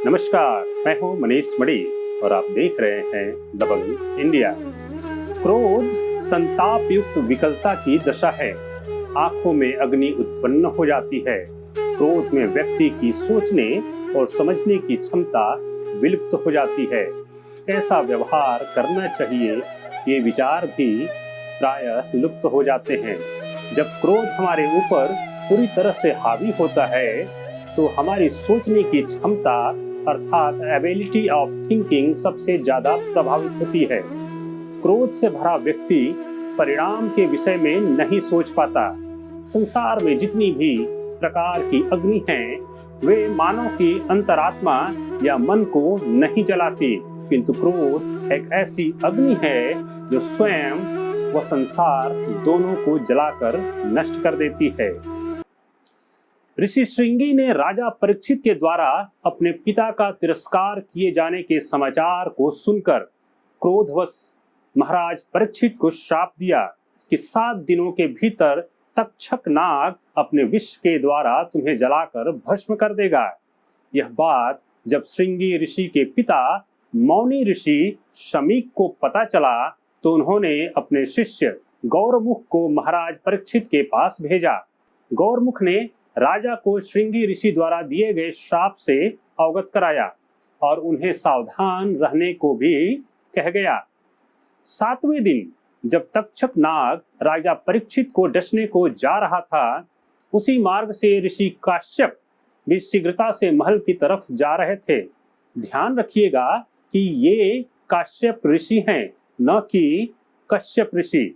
नमस्कार, मैं हूं मनीष मणि और आप देख रहे हैं डबल इंडिया। क्रोध संताप युक्त विकलता की दशा है। आंखों में अग्नि उत्पन्न हो जाती है। क्रोध में व्यक्ति की सोचने और समझने की क्षमता विलुप्त हो जाती है। कैसा व्यवहार करना चाहिए, ये विचार भी प्रायः लुप्त हो जाते हैं। जब क्रोध हमारे ऊपर पूरी तरह से हावी होता है तो हमारी सोचने की क्षमता अर्थात एबिलिटी ऑफ थिंकिंग सबसे ज्यादा प्रभावित होती है। क्रोध से भरा व्यक्ति परिणाम के विषय में नहीं सोच पाता। संसार में जितनी भी प्रकार की अग्नि हैं, वे मानव की अंतरात्मा या मन को नहीं जलाती, किंतु क्रोध एक ऐसी अग्नि है जो स्वयं व संसार दोनों को जलाकर नष्ट कर देती है। ऋषि श्रृंगी ने राजा परीक्षित के द्वारा अपने पिता का तिरस्कार किए जाने के समाचार को सुनकर क्रोधवश महाराज परीक्षित को श्राप दिया कि 7 दिनों के भीतर तक्षक नाग अपने विष के द्वारा तुम्हें जलाकर भस्म कर देगा। यह बात जब श्रृंगी ऋषि के पिता मौनी ऋषि शमीक को पता चला तो उन्होंने अपने शिष्य गौरमुख को महाराज परीक्षित के पास भेजा। गौरमुख ने राजा को श्रृंगी ऋषि द्वारा दिए गए श्राप से अवगत कराया और उन्हें सावधान रहने को भी कह गया। 7वें दिन जब तक्षक नाग राजा परीक्षित को डसने को जा रहा था, उसी मार्ग से ऋषि काश्यप भी शीघ्रता से महल की तरफ जा रहे थे। ध्यान रखिएगा कि ये काश्यप ऋषि हैं, न कि कश्यप ऋषि।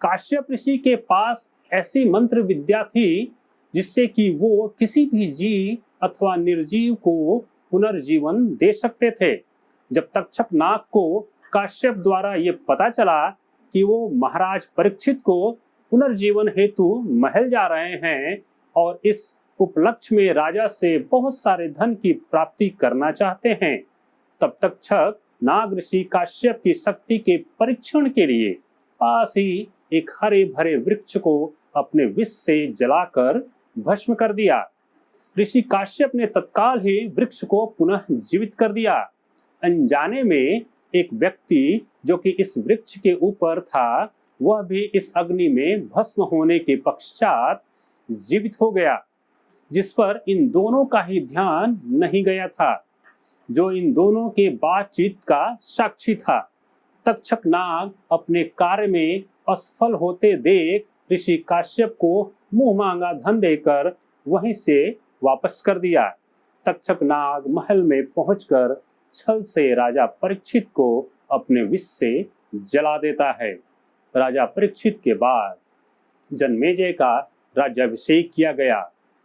काश्यप ऋषि के पास ऐसी मंत्र विद्या थी जिससे कि वो किसी भी जीव अथवा निर्जीव को पुनर्जीवन दे सकते थे। जब तक्षक नाग को काश्यप द्वारा ये पता चला कि वो महाराज परीक्षित को पुनर्जीवन हेतु महल जा रहे हैं और इस उपलक्ष्य में राजा से बहुत सारे धन की प्राप्ति करना चाहते हैं, तब तक्षक नाग ऋषि काश्यप की शक्ति के परीक्षण के लिए पास ही एक हरे भरे वृक्ष को अपने विष से जलाकर भस्म कर दिया। ऋषि काश्यप ने तत्काल ही वृक्ष को पुनः जीवित कर दिया। अनजाने में एक व्यक्ति जो कि इस वृक्ष के ऊपर था, वह भी इस अग्नि में भस्म होने के पश्चात जीवित हो गया, जिस पर इन दोनों का ही ध्यान नहीं गया था, जो इन दोनों के बातचीत का साक्षी था। तक्षक नाग अपने कार्य में असफल होते देख ऋषि काश्यप को मुंह मांगा धन देकर वहीं से वापस कर दिया। तक्षक नाग महल में पहुंचकर छल से राजा परीक्षित को अपने विष से जला देता है। राजा परीक्षित के बाद जन्मेजय का राज्याभिषेक किया गया।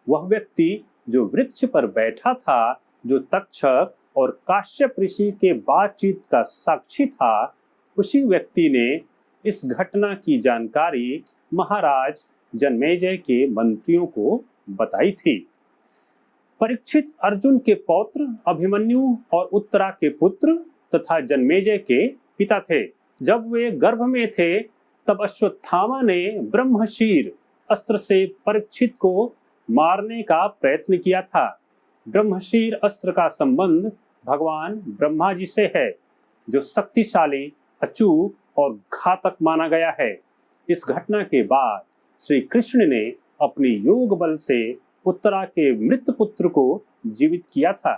वह व्यक्ति जो वृक्ष पर बैठा था, जो तक्षक और काश्यप ऋषि के बातचीत का साक्षी था, उसी व्यक्ति ने इस घटना की जानकारी महाराज जन्मेजय के मंत्रियों को बताई थी। परीक्षित अर्जुन के पौत्र अभिमन्यु और उत्तरा के पुत्र तथा जन्मेजय के पिता थे। जब वे गर्भ में थे तब अश्वत्थामा ने ब्रह्मशीर अस्त्र से परीक्षित को मारने का प्रयत्न किया था। ब्रह्मशीर अस्त्र का संबंध भगवान ब्रह्मा जी से है, जो शक्तिशाली, अचूक और घातक माना गया है। इस घटना के बाद श्री कृष्ण ने अपनी योग बल से उत्तरा के मृत पुत्र को जीवित किया था।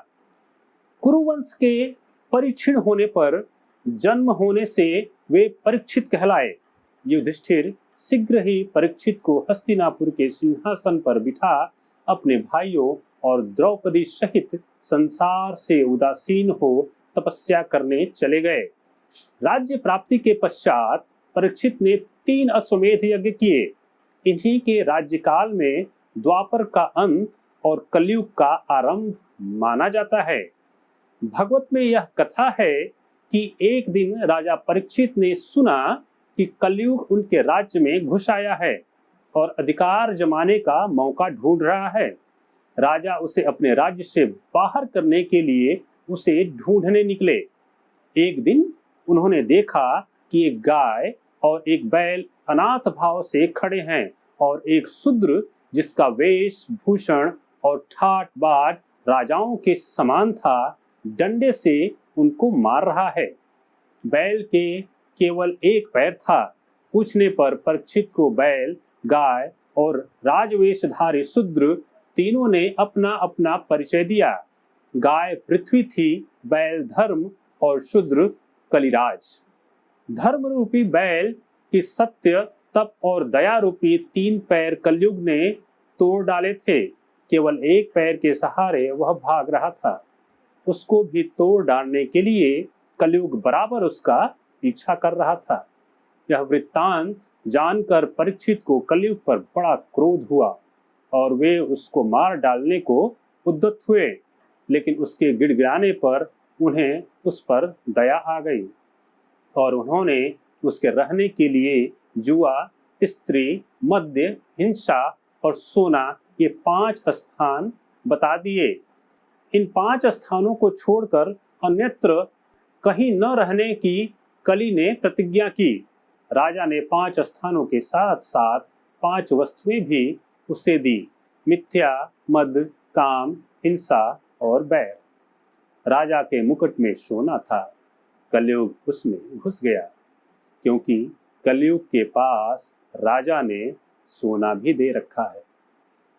कुरुवंश के परिक्षीण होने पर जन्म होने से वे परीक्षित कहलाए। युधिष्ठिर शीघ्र ही परीक्षित को हस्तिनापुर के सिंहासन पर बिठा अपने भाइयों और द्रौपदी सहित संसार से उदासीन हो तपस्या करने चले गए। राज्य प्राप्ति के पश्चात परीक्षित ने 3 अश्वमेध यज्ञ किए। इन्हीं के राज्यकाल में द्वापर का अंत और कलयुग का आरंभ माना जाता है। भगवत में यह कथा है कि एक दिन राजा परीक्षित ने सुना कि कलयुग उनके राज्य में घुस आया है और अधिकार जमाने का मौका ढूंढ रहा है। राजा उसे अपने राज्य से बाहर करने के लिए उसे ढूंढने निकले। एक दिन उन्होंने देखा कि एक गाय और एक बैल अनाथ भाव से खड़े हैं और एक शूद्र जिसका वेश भूषण और ठाट बाट राजाओं के समान था, डंडे से उनको मार रहा है। बैल के केवल एक पैर था। पूछने पर परीक्षित को बैल, गाय और राजवेशधारी शूद्र तीनों ने अपना अपना परिचय दिया। गाय पृथ्वी थी, बैल धर्म और शूद्र कलिराज। धर्म रूपी बैल की सत्य, तप और दया रूपी 3 पैर कलयुग ने तोड़ डाले थे। केवल एक पैर के सहारे वह भाग रहा था। उसको भी तोड़ डालने के लिए कलयुग बराबर उसका पीछा कर रहा था। यह वृत्तांत जानकर परीक्षित को कलयुग पर बड़ा क्रोध हुआ और वे उसको मार डालने को उद्यत हुए, लेकिन उसके गिड़गिड़ाने पर उन्हें उस पर दया आ गई और उन्होंने उसके रहने के लिए जुआ, स्त्री, मद्य, हिंसा और सोना, ये 5 स्थान बता दिए। इन 5 स्थानों को छोड़कर अन्यत्र कहीं न रहने की कली ने प्रतिज्ञा की। राजा ने 5 स्थानों के साथ साथ 5 वस्तुएं भी उसे दी: मिथ्या, मद, काम, हिंसा और बैर। राजा के मुकुट में सोना था। कलयुग उसमें घुस गया, क्योंकि कलयुग के पास राजा ने सोना भी दे रखा है।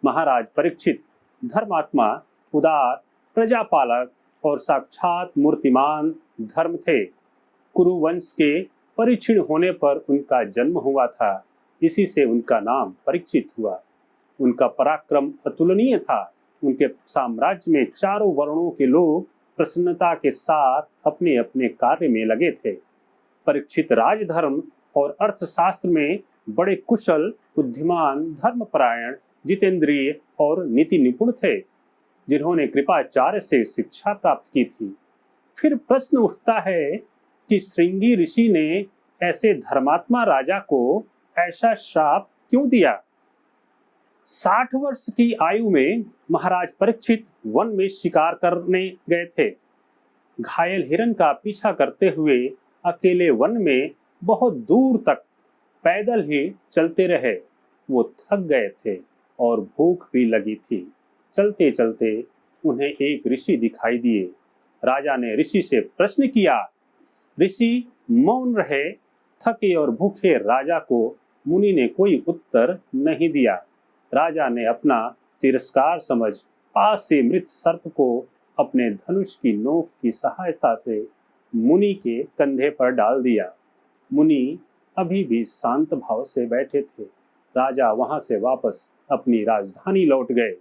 महाराज परीक्षित धर्मात्मा, उदार, प्रजापालक और साक्षात मूर्तिमान धर्म थे। कुरुवंश के परिचिन होने पर उनका जन्म हुआ था, इसी से उनका नाम परीक्षित हुआ। उनका पराक्रम अतुलनीय था। उनके साम्राज्य में चारों वर्णों के लोग प्रसन्नता के साथ अपने अपने कार्य में लगे थे। परीक्षित राजधर्म और अर्थशास्त्र में बड़े कुशल, बुद्धिमान, धर्मपरायण, जितेंद्रिय और नीति निपुण थे, जिन्होंने कृपाचार्य से शिक्षा प्राप्त की थी। फिर प्रश्न उठता है कि श्रृंगी ऋषि ने ऐसे धर्मात्मा राजा को ऐसा श्राप क्यों दिया? 60 वर्ष की आयु में महाराज परीक्षित वन में शिकार करने गए थे। घायल हिरण का पीछा करते हुए अकेले वन में बहुत दूर तक पैदल ही चलते रहे। वो थक गए थे और भूख भी लगी थी। चलते चलते उन्हें एक ऋषि दिखाई दिए। राजा ने ऋषि से प्रश्न किया। ऋषि मौन रहे। थके और भूखे राजा को मुनि ने कोई उत्तर नहीं दिया। राजा ने अपना तिरस्कार समझ पास से मृत सर्प को अपने धनुष की नोक की सहायता से मुनि के कंधे पर डाल दिया। मुनि अभी भी शांत भाव से बैठे थे। राजा वहां से वापस अपनी राजधानी लौट गए।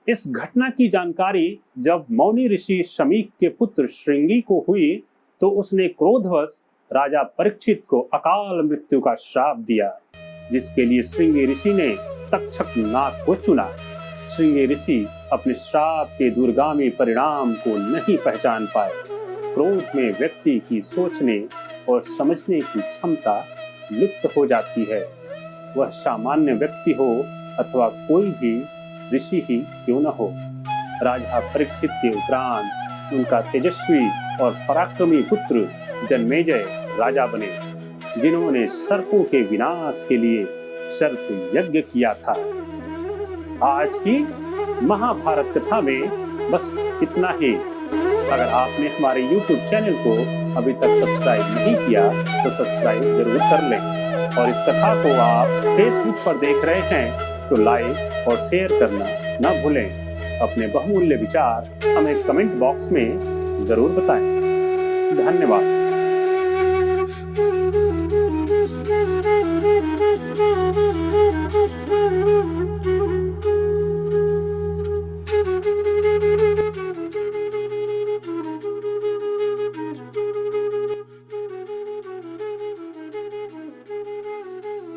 इस घटना की जानकारी जब मौनी ऋषि शमीक के पुत्र श्रृंगी को हुई, तो उसने क्रोधवश राजा परीक्षित को अकाल मृत्यु का श्राप दिया, जिसके लिए श्रृंगी ऋषि ने तक्षक नाग को चुना। श्रृंगी ऋषि अपने श्राप के दूरगामी परिणाम को नहीं पहचान पाए। क्रोध में व्यक्ति की सोचने और समझने की क्षमता लुप्त हो जाती है। वह सामान्य व्यक्ति हो अथवा कोई भी ऋषि ही क्यों न हो। राजा परीक्षित के उपरांत उनका तेजस्वी और पराक्रमी पुत्र जन्मेजय राजा बने, जिन्होंने सर्पों के विनाश के लिए सर्प यज्ञ किया था। आज की महाभारत कथा में बस इतना ही। अगर आपने हमारे YouTube चैनल को अभी तक सब्सक्राइब नहीं किया तो सब्सक्राइब जरूर कर लें, और इस कथा को आप Facebook पर देख रहे हैं तो लाइक और शेयर करना न भूलें। अपने बहुमूल्य विचार हमें कमेंट बॉक्स में जरूर बताएं। धन्यवाद।